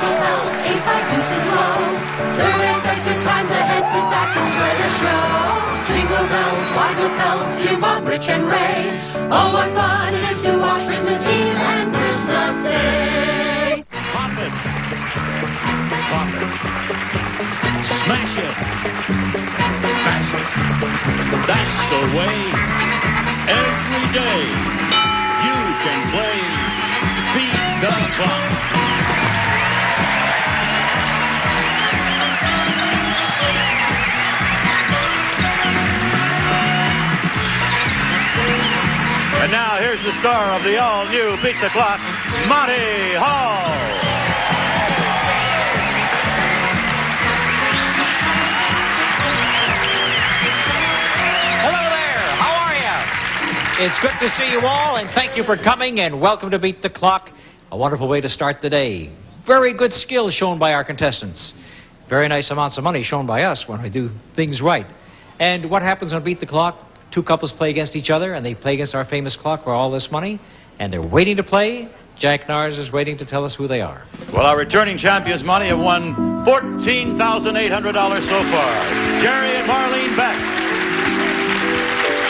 Eagle bells, ace high, deuces low. Survey said good times ahead, sit back and enjoy the show. Jingle bells, why go bells, Jim, Bob, Rich, and Ray. Oh, what fun it is to watch Christmas Eve and Christmas Day. Pop it. Pop it. Smash it. Smash it. That's the way. Every day you can play Beat the Clock. And now here's the star of the all-new Beat the Clock, Monty Hall. Hello there. How are you? It's good to see you all, and thank you for coming, and welcome to Beat the Clock. A wonderful way to start the day. Very good skills shown by our contestants. Very nice amounts of money shown by us when we do things right. And what happens on Beat the Clock? Two couples play against each other, and they play against our famous clock for all this money, and they're waiting to play. Jack Nars is waiting to tell us who they are. Well, our returning champions, Monty, have won $14,800 so far. Jerry and Marlene Beck.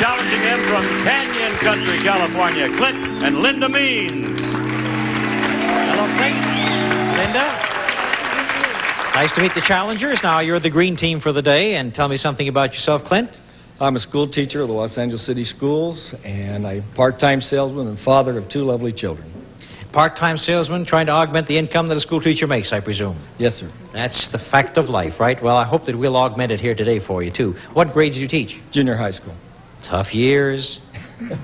Challenging them from Canyon Country, California, Clint and Linda Means. Hello, Clint. Linda. Nice to meet the challengers. Now, you're the green team for the day, and tell me something about yourself, Clint. I'm a school teacher of the Los Angeles City Schools, and I'm a part-time salesman and father of two lovely children. Part-time salesman trying to augment the income that a school teacher makes, I presume. Yes, sir. That's the fact of life, right? Well, I hope that we'll augment it here today for you, too. What grades do you teach? Junior high school. Tough years.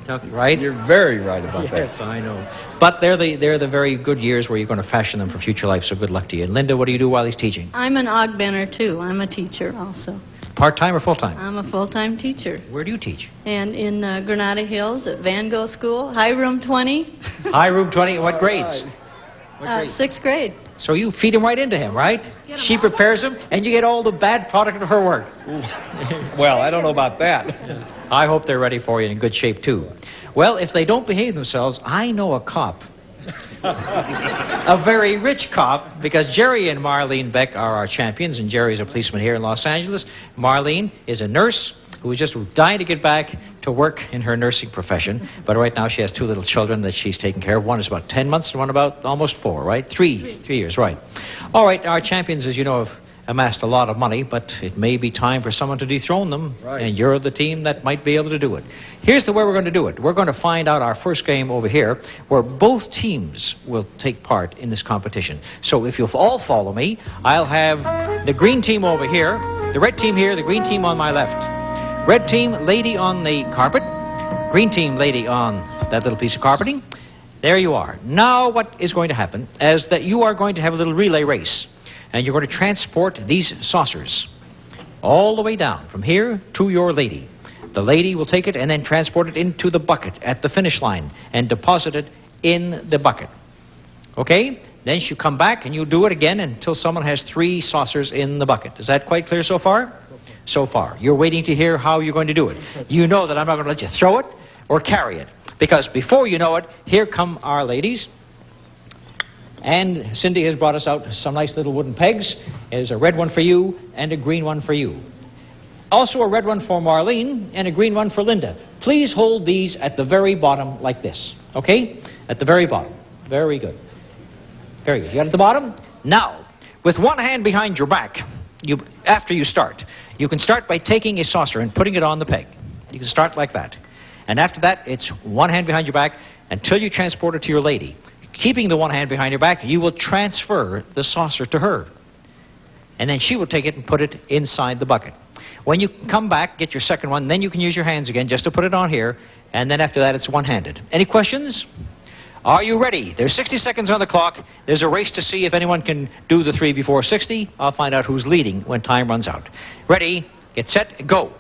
Tough, right? You're very right about that. Yes, I know. But they're the very good years where you're going to fashion them for future life, so good luck to you. And Linda, what do you do while he's teaching? I'm an augmenter, too. I'm a teacher also. Part-time or full-time? I'm a full-time teacher. Where do you teach? And in Granada Hills at Van Gogh School, High Room 20. High Room 20. What grades? Sixth grade. So you feed him right into him, right? She prepares him, and you get all the bad product of her work. Well, I don't know about that. I hope they're ready for you and in good shape, too. Well, if they don't behave themselves, I know a cop. A very rich cop, because Jerry and Marlene Beck are our champions, and Jerry's a policeman here in Los Angeles. Marlene is a nurse who is just dying to get back to work in her nursing profession, but right now she has two little children that she's taking care of. One is about 10 months and one about almost 4, right? Three years, right. All right, our champions, as you know, have amassed a lot of money, but it may be time for someone to dethrone them, right. And you're the team that might be able to do it. Here's the way we're going to do it. We're going to find out our first game over here, where both teams will take part in this competition. So if you'll all follow me, I'll have the green team over here, the red team here, the green team on my left. Red team, lady on the carpet. Green team, lady on that little piece of carpeting. There you are. Now what is going to happen is that you are going to have a little relay race. And you're going to transport these saucers all the way down from here to your lady. The lady will take it and then transport it into the bucket at the finish line and deposit it in the bucket. Okay? Then she'll come back and you'll do it again until someone has 3 saucers in the bucket. Is that quite clear so far? So far. You're waiting to hear how you're going to do it. You know that I'm not going to let you throw it or carry it. Because before you know it, here come our ladies. And Cindy has brought us out some nice little wooden pegs. There's a red one for you and a green one for you. Also a red one for Marlene and a green one for Linda. Please hold these at the very bottom like this. Okay? At the very bottom. Very good. Very good. You got it at the bottom? Now, with one hand behind your back, after you start, you can start by taking a saucer and putting it on the peg. You can start like that. And after that, it's one hand behind your back until you transport it to your lady. Keeping the one hand behind your back, you will transfer the saucer to her. And then she will take it and put it inside the bucket. When you come back, get your second one, then you can use your hands again just to put it on here. And then after that, it's one-handed. Any questions? Are you ready? There's 60 seconds on the clock. There's a race to see if anyone can do the 3 before 60. I'll find out who's leading when time runs out. Ready, get set, go.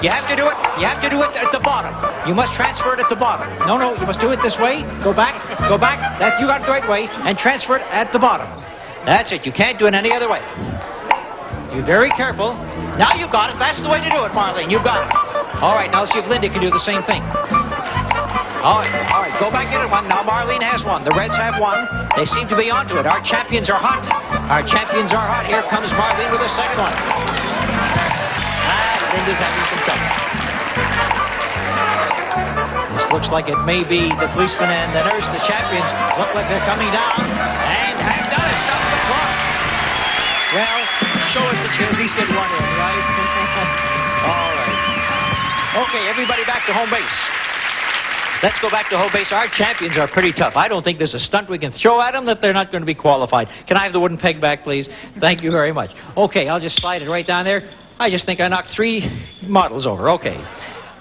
You have to do it. You have to do it at the bottom. You must transfer it at the bottom. No, you must do it this way. Go back. Go back. That you got it the right way, and transfer it at the bottom. That's it. You can't do it any other way. Be very careful. Now you got it. That's the way to do it, Marlene. You got it. All right. Now see if Linda can do the same thing. All right, go back in it one. Now Marlene has one. The Reds have one. They seem to be onto it. Our champions are hot. Our champions are hot. Here comes Marlene with a second one. Linda's having some trouble. This looks like it may be the policeman and the nurse. The champions look like they're coming down. And have done it. Stop the clock. Well, show us that you at least get one in, right? All right. Okay, everybody back to home base. Let's go back to home base. Our champions are pretty tough. I don't think there's a stunt we can throw at them that they're not going to be qualified. Can I have the wooden peg back, please? Thank you very much. Okay, I'll just slide it right down there. I just think I knocked 3 models over. Okay.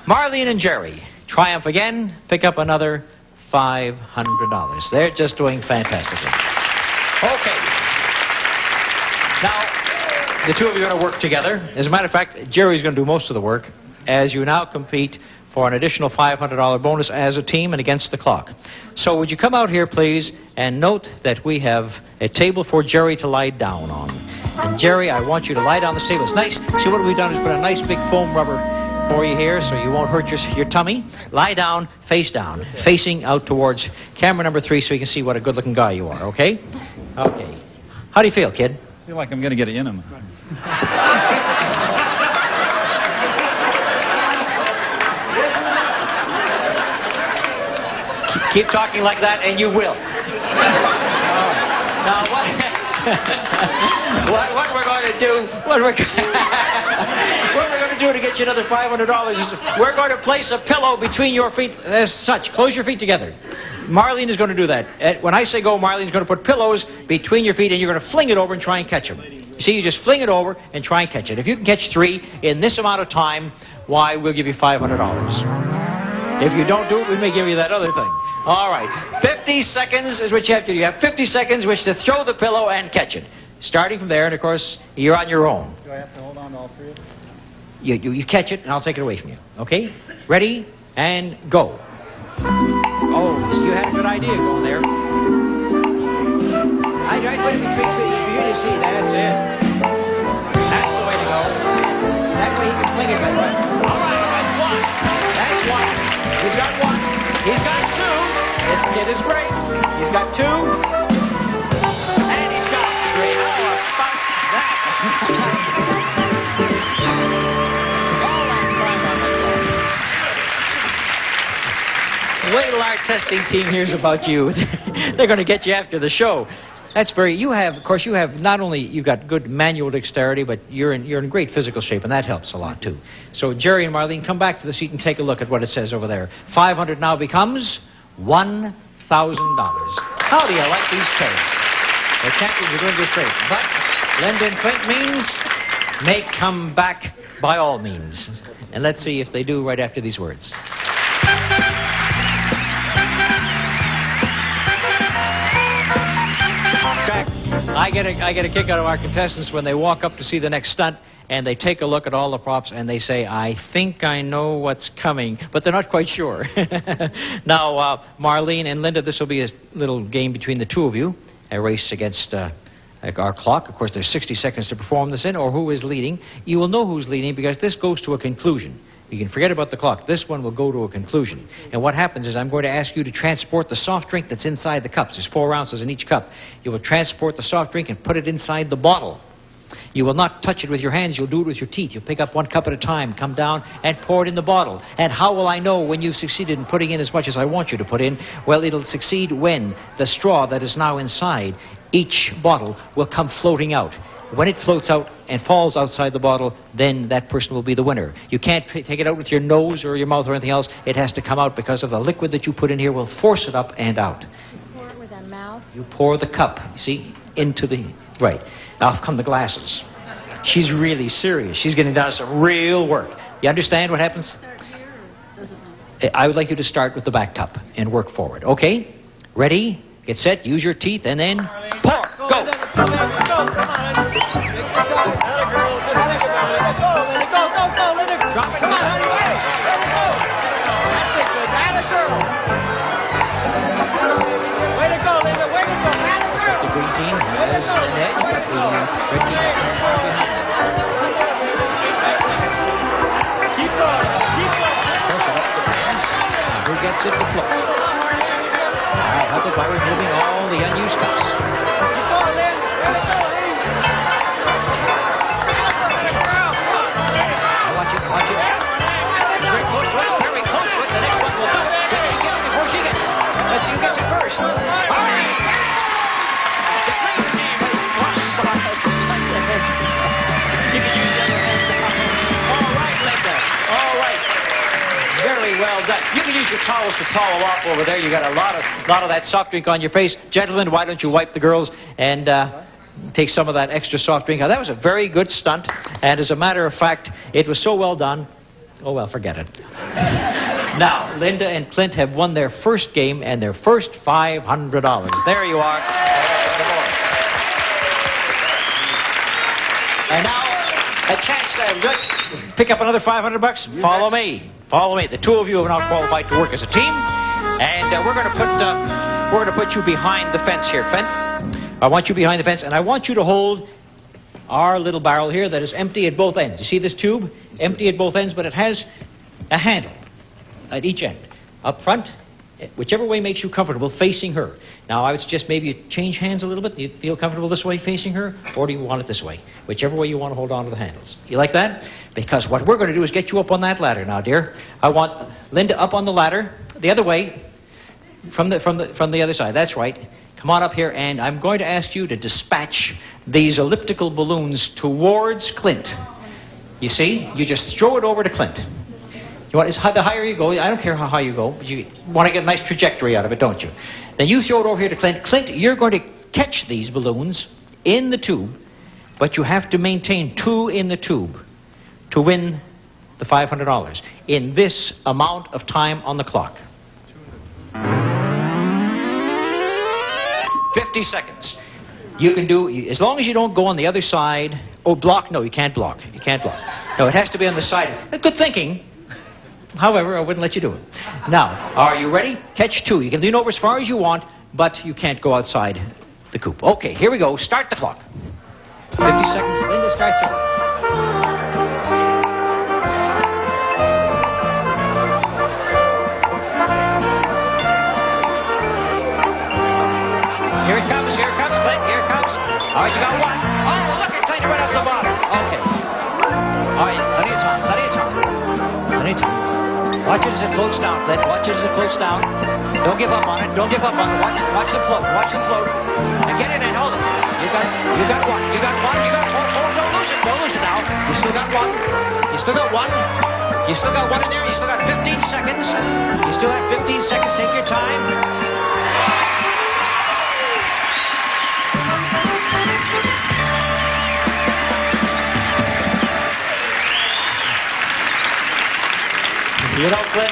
Marlene and Jerry triumph again. Pick up another $500. They're just doing fantastically. Okay. Now, the two of you are going to work together. As a matter of fact, Jerry's going to do most of the work as you now compete for an additional $500 bonus as a team and against the clock. So would you come out here, please, and note that we have a table for Jerry to lie down on. And Jerry, I want you to lie down this table. It's nice. See, what we've done is put a nice big foam rubber for you here so you won't hurt your tummy. Lie down, facing out towards camera number 3 so you can see what a good-looking guy you are, okay? Okay. How do you feel, kid? I feel like I'm going to get an enema. Keep talking like that, and you will. Now, what we're going to do, what we're going to do to get you another $500 is we're going to place a pillow between your feet as such. Close your feet together. Marlene is going to do that. When I say go, Marlene's going to put pillows between your feet, and you're going to fling it over and try and catch them. You see, you just fling it over and try and catch it. If you can catch 3 in this amount of time, why, we'll give you $500. If you don't do it, we may give you that other thing. All right. 50 seconds is what you have to do. You have 50 seconds which to throw the pillow and catch it. Starting from there, and of course, you're on your own. Do I have to hold on to all 3 of them? You catch it, and I'll take it away from you. Okay? Ready? And go. Oh, you had a good idea going there. I tried to put it between for you to see. That's it. That's the way to go. That way he can fling it right. All right, that's one. That's one. He's got 1. He's got 2. This kid is great. He's got 2. And he's got 3. How about that? Wait till our testing team hears about you. They're going to get you after the show. That's very. You have, of course, you have not only you've got good manual dexterity, but you're in great physical shape, and that helps a lot too. So Jerry and Marlene, come back to the seat and take a look at what it says over there. 500 now becomes $1,000. How do you like these pairs? The champions are doing this great, but lend in quaint means may come back by all means. And let's see if they do right after these words. I get a kick out of our contestants when they walk up to see the next stunt and they take a look at all the props and they say, I think I know what's coming, but they're not quite sure. Now, Marlene and Linda, this will be a little game between the two of you, a race against our clock. Of course, there's 60 seconds to perform this in, or who is leading. You will know who's leading because this goes to a conclusion. You can forget about the clock. This one will go to a conclusion. And what happens is I'm going to ask you to transport the soft drink that's inside the cups. There's 4 ounces in each cup. You will transport the soft drink and put it inside the bottle. You will not touch it with your hands. You'll do it with your teeth. You'll pick up 1 cup at a time, come down, and pour it in the bottle. And how will I know when you've succeeded in putting in as much as I want you to put in? Well, it'll succeed when the straw that is now inside each bottle will come floating out. When it floats out and falls outside the bottle, then that person will be the winner. You can't take it out with your nose or your mouth or anything else. It has to come out because of the liquid that you put in here will force it up and out. Pour it with our mouth. You pour the cup, see, into the... Right. Now come the glasses. She's really serious. She's getting down to some real work. You understand what happens? Start here or doesn't matter? I would like you to start with the back cup and work forward. Okay? Ready? Get set. Use your teeth and then pour. Go. Drop it. Come on, honey. Let it go. That's it, good. That a girl. Way to go, Linda. Way to go. That a girl. The green team has an edge, but the red team is far behind. Keep going. Keep going. Push it up the pants. Who gets gets it to float. I'll help it by removing all the unused cups. Watch it. Very close to it. Very close to it. The next one will do it. Can she get it before she gets it? Let's see who gets it first. All right. The green team has won. You can use the other hand. All right, Linda. All right. Very well done. You can use your towels to towel off over there. You got a lot of that soft drink on your face. Gentlemen, why don't you wipe the girls and take some of that extra soft drink. Now, that was a very good stunt, and as a matter of fact, it was so well done. Oh, well, forget it. Now, Linda and Clint have won their first game and their first $500. There you are. And now, a chance to pick up another $500. Follow me. Follow me. The two of you have now qualified to work as a team, and we're going to put you behind the fence here, Clint. I want you behind the fence, and I want you to hold our little barrel here that is empty at both ends. You see this tube? Empty at both ends, but it has a handle at each end. Up front, whichever way makes you comfortable, facing her. Now, I would suggest maybe you change hands a little bit. Do you feel comfortable this way, facing her? Or do you want it this way? Whichever way you want to hold on to the handles. You like that? Because what we're going to do is get you up on that ladder now, dear. I want Linda up on the ladder, the other way, from the other side. That's right. Come on up here, and I'm going to ask you to dispatch these elliptical balloons towards Clint. You see? You just throw it over to Clint. The higher you go, I don't care how high you go, but you want to get a nice trajectory out of it, don't you? Then you throw it over here to Clint. Clint, you're going to catch these balloons in the tube, but you have to maintain 2 in the tube to win the $500 in this amount of time on the clock. 50 seconds. You can do, as long as you don't go on the other side. Oh, block? No, you can't block. You can't block. No, it has to be on the side. Good thinking. However, I wouldn't let you do it. Now, are you ready? Catch 2. You can lean over as far as you want, but you can't go outside the coop. Okay, here we go. Start the clock. 50 seconds. Linda, start throwing. Here it comes, Clint, here it comes. All right, you got 1. Oh, look at Clint, right off the bottom. Okay. All right, plenty of time. Watch it as it floats down, Clint. Watch it as it floats down. Don't give up on it. Watch them float. And get it in, hold it. You got 1. You got 4. Don't lose it now. You still got 1. You still got 1. You still got 1 in there. You still got 15 seconds. You still have 15 seconds. Take your time. You know, Clint,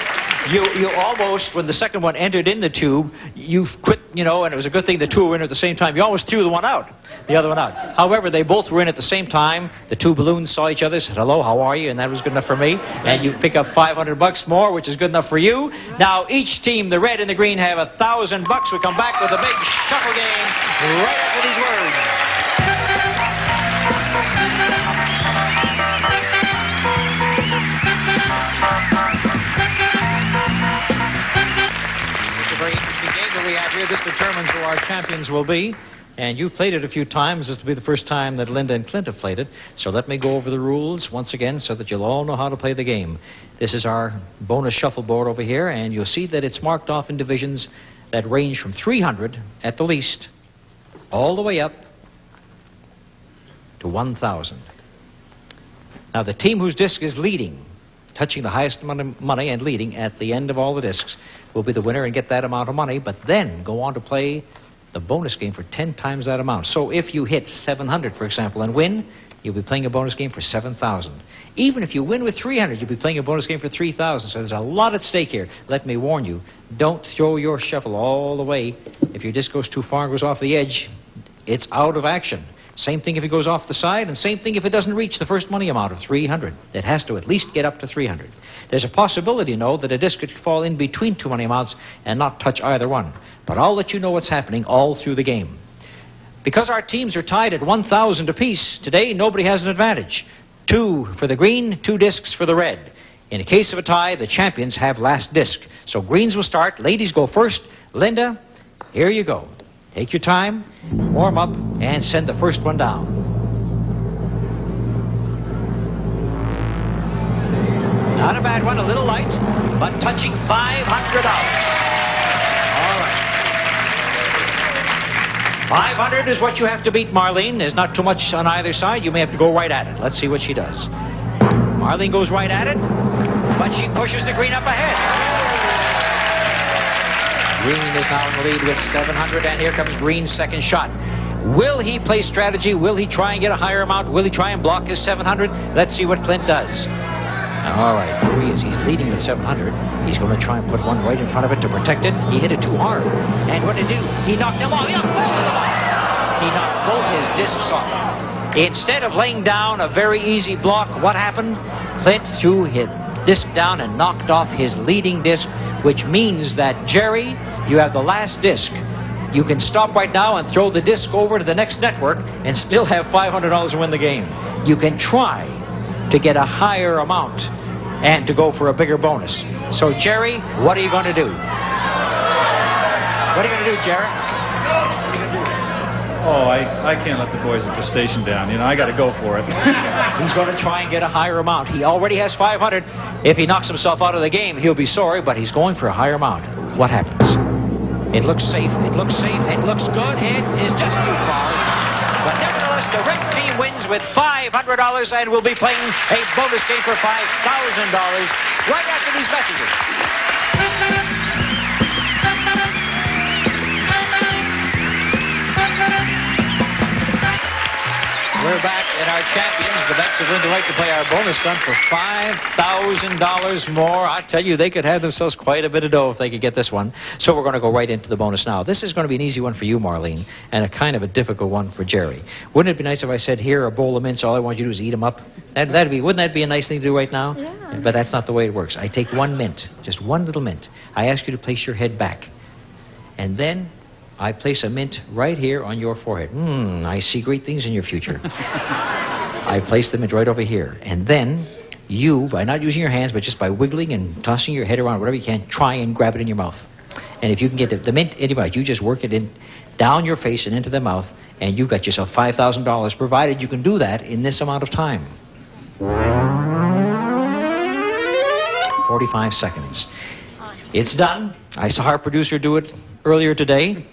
you almost, when the second one entered in the tube, you quit, and it was a good thing the 2 were in at the same time. You almost threw the other one out. However, they both were in at the same time. The 2 balloons saw each other, said, hello, how are you? And that was good enough for me. And you pick up $500 more, which is good enough for you. Now, each team, the red and the green, have $1,000. We come back with a big shuffle game right after these words. We have here. This determines who our champions will be. And you've played it a few times. This will be the first time that Linda and Clint have played it. So let me go over the rules once again so that you'll all know how to play the game. This is our bonus shuffleboard over here, and you'll see that it's marked off in divisions that range from 300 at the least all the way up to 1,000. Now, the team whose disc is leading, touching the highest amount of money and leading at the end of all the discs, will be the winner and get that amount of money, but then go on to play the bonus game for 10 times that amount. So if you hit 700, for example, and win, you'll be playing a bonus game for 7,000. Even if you win with 300, you'll be playing a bonus game for 3,000. So there's a lot at stake here. Let me warn you, don't throw your shuffle all the way. If your disc goes too far and goes off the edge, it's out of action. Same thing if it goes off the side, and same thing if it doesn't reach the first money amount of 300. It has to at least get up to 300. There's a possibility, that a disc could fall in between 2 money amounts and not touch either one. But I'll let you know what's happening all through the game. Because our teams are tied at 1,000 apiece, today nobody has an advantage. 2 for the green, 2 discs for the red. In the case of a tie, the champions have last disc. So greens will start. Ladies go first. Linda, here you go. Take your time, warm up, and send the first one down. Not a bad one, a little light, but touching $500. All right. 500 is what you have to beat, Marlene. There's not too much on either side. You may have to go right at it. Let's see what she does. Marlene goes right at it, but she pushes the green up ahead. Green is now in the lead with 700, and here comes Green's second shot. Will he play strategy? Will he try and get a higher amount? Will he try and block his 700? Let's see what Clint does. All right, here he is. He's leading with 700. He's going to try and put one right in front of it to protect it. He hit it too hard. And what did he do? He knocked them all. He knocked both of them off. He knocked both his discs off. Instead of laying down a very easy block, what happened? Clint threw his disc down and knocked off his leading disc, which means that, Jerry, you have the last disc. You can stop right now and throw the disc over to the next network and still have $500 to win the game. You can try to get a higher amount and to go for a bigger bonus. So, Jerry, what are you going to do? What are you going to do, Jerry? Oh, I can't let the boys at the station down. You know, I got to go for it. He's going to try and get a higher amount. He already has 500. If he knocks himself out of the game, he'll be sorry, but he's going for a higher amount. What happens? It looks safe. It looks safe. It looks good. It is just too far. But nevertheless, the red team wins with $500 and will be playing a bonus game for $5,000 right after these messages. We're back in our champions. The Becks are going to like to play our bonus stunt for $5,000 more. I tell you, they could have themselves quite a bit of dough if they could get this one. So we're going to go right into the bonus now. This is going to be an easy one for you, Marlene, and a kind of a difficult one for Jerry. Wouldn't it be nice if I said, here, a bowl of mints, all I want you to do is eat them up? Wouldn't that be a nice thing to do right now? Yeah. But that's not the way it works. I take one mint, just one little mint. I ask you to place your head back. And then I place a mint right here on your forehead. I see great things in your future. I place the mint right over here. And then you, by not using your hands, but just by wiggling and tossing your head around, whatever you can, try and grab it in your mouth. And if you can get the mint in your mouth, you just work it in down your face and into the mouth, and you've got yourself $5,000, provided you can do that in this amount of time. 45 seconds. It's done. I saw our producer do it earlier today.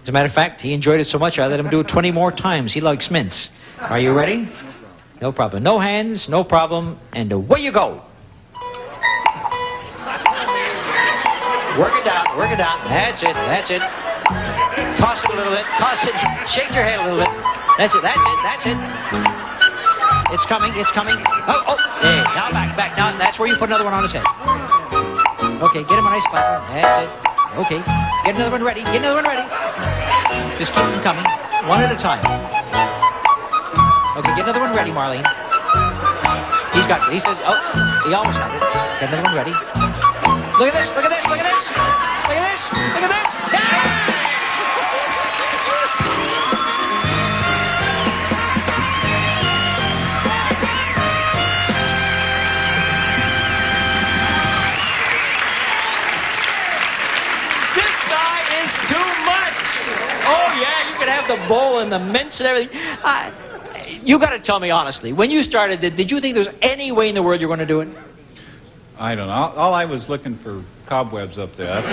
As a matter of fact, he enjoyed it so much I let him do it 20 more times. He likes mints. Are you ready? No problem. No hands, no problem, and away you go. Work it down, work it down. That's it, that's it. Toss it a little bit, toss it. Shake your head a little bit. That's it, that's it, that's it. It's coming, it's coming. Oh, there. Now back, back. Now that's where you put another one on his head. Okay, get him a nice clapper. That's it. Okay, get another one ready. Get another one ready. Just keep them coming, one at a time. Okay, get another one ready, Marlene. He's got it. He says, oh, he almost had it. Get another one ready. Look at this, look at this, look at this. Look at this, look at this. Yeah! The bowl and the mints and everything. You got to tell me honestly, when you started, did you think there was any way in the world you were going to do it? I don't know. All I was looking for cobwebs up there. That's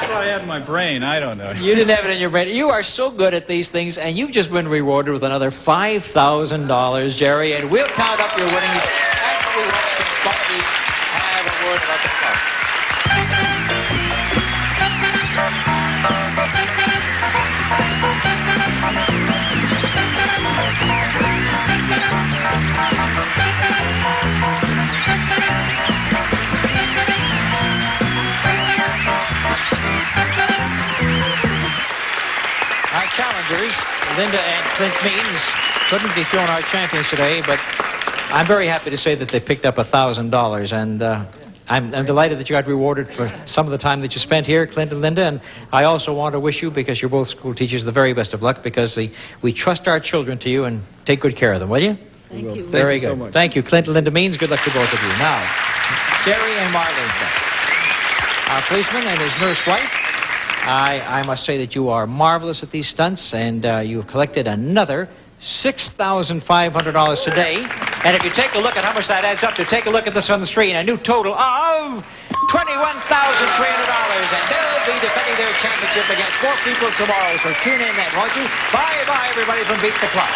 what I had in my brain. I don't know. You didn't have it in your brain. You are so good at these things, and you've just been rewarded with another $5,000, Jerry, and we'll count up your winnings after we watch some sponsors have a word about the club. Our challengers, Linda and Clint Means, couldn't be thrown our champions today, but I'm very happy to say that they picked up $1,000, and I'm delighted that you got rewarded for some of the time that you spent here, Clint and Linda, and I also want to wish you, because you're both school teachers, the very best of luck, because we trust our children to you, and take good care of them, will you? Thank will. you. Thank Very you so good. much. Thank you, Clint and Linda Means. Good luck to both of you. Now, Jerry and Marlene. Our policeman and his nurse wife. I must say that you are marvelous at these stunts, and you have collected another $6,500 today. And if you take a look at how much that adds up to, take a look at this on the screen. A new total of $21,300. And they'll be defending their championship against more people tomorrow. So tune in then, won't you? Bye-bye, everybody from Beat the Clock.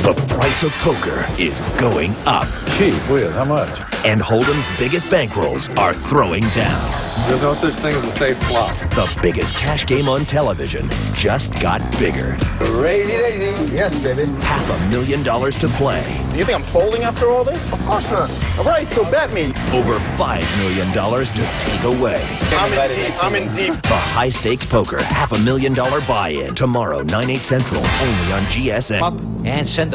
The price of poker is going up, Gee whiz, how much? and Hold'em's biggest bankrolls are throwing down. There's no such thing as a safe flop. The biggest cash game on television just got bigger. Crazy daisy. Yes, baby. $500,000 to play. Do you think I'm folding after all this? Of course not. All right, so bet me. Over $5 million to take away. I'm in deep. The high-stakes poker $500,000 buy-in. Tomorrow, 9/8 Central, only on GSM. Up and send the